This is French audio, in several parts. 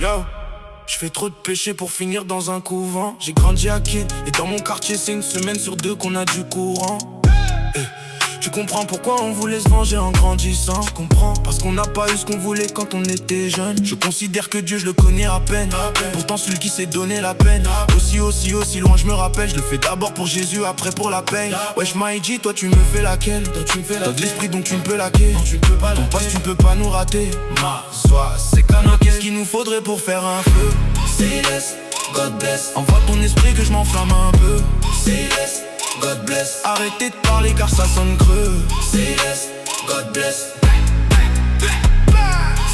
Yo, je fais trop de péchés pour finir dans un couvent. J'ai grandi à Kid et dans mon quartier c'est une semaine sur deux qu'on a du courant. Tu comprends pourquoi on voulait se venger en grandissant. Je comprends, parce qu'on n'a pas eu ce qu'on voulait quand on était jeune. Je considère que Dieu je le connais à peine. Pourtant celui qui s'est donné la peine. Aussi loin je me rappelle. Je le fais d'abord pour Jésus, après pour la paix. Wesh Maïdi, toi tu me fais laquelle? T'as de l'esprit donc tu ne peux laquer. Ton passe tu peux pas nous rater. C'est canon. Qu'est-ce qu'il nous faudrait pour faire un feu? Céleste, God bless. Envoie ton esprit que je m'enflamme un peu. Céleste, God bless. Arrêtez de parler car ça sonne creux. Céleste, God bless.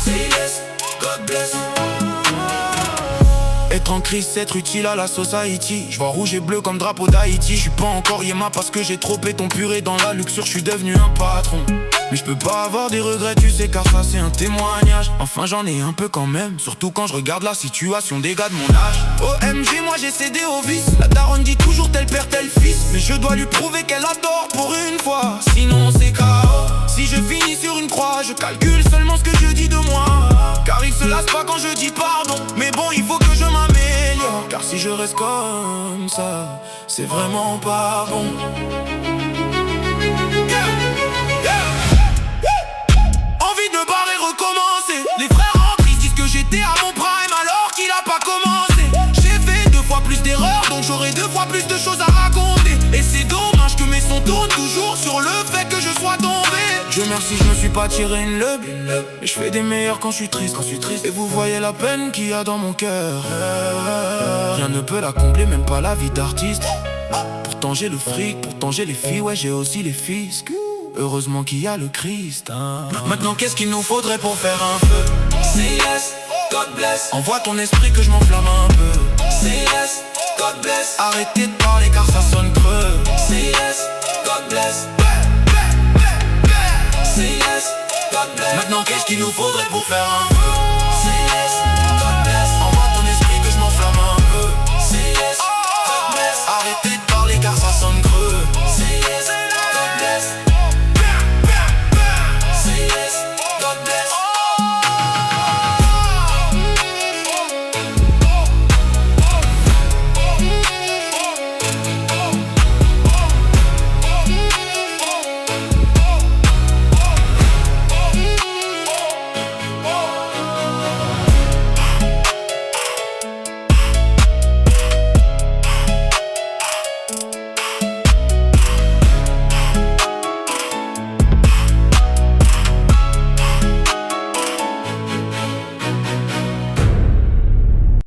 Céleste, God bless. Être en crise, c'est être utile à la society. Je vois rouge et bleu comme drapeau d'Haïti. Je suis pas encore Yéma parce que j'ai trop étompuré dans la luxure. Je suis devenu un patron. Mais je peux pas avoir des regrets, tu sais, car ça c'est un témoignage. Enfin j'en ai un peu quand même, surtout quand je regarde la situation des gars de mon âge. OMG, moi j'ai cédé au vice. La daronne dit toujours tel père, tel fils. Mais je dois lui prouver qu'elle adore pour une fois. Sinon c'est KO. Si je finis sur une croix, je calcule seulement ce que je dis de moi. Car il se lasse pas quand je dis pardon. Mais bon, il faut que je m'améliore. Car si je reste comme ça, c'est vraiment pas bon. Les frères rentrent, ils disent que j'étais à mon prime alors qu'il a pas commencé. J'ai fait 2 fois plus d'erreurs, donc j'aurai 2 fois plus de choses à raconter. Et c'est dommage que mes sons tournent toujours sur le fait que je sois tombé. Dieu merci, je me suis pas tiré une leub. Et je fais des meilleurs quand je suis triste. Et vous voyez la peine qu'il y a dans mon cœur. Rien ne peut la combler, même pas la vie d'artiste. Pourtant j'ai le fric, pourtant j'ai les filles, ouais j'ai aussi les fils. Heureusement qu'il y a le Christ, hein. Maintenant qu'est-ce qu'il nous faudrait pour faire un feu? Céleste, God bless. Envoie ton esprit que je m'enflamme un peu. Céleste, God bless. Arrêtez de parler car ça sonne creux. Céleste, God bless. Céleste, God bless. Maintenant qu'est-ce qu'il nous faudrait pour faire un feu?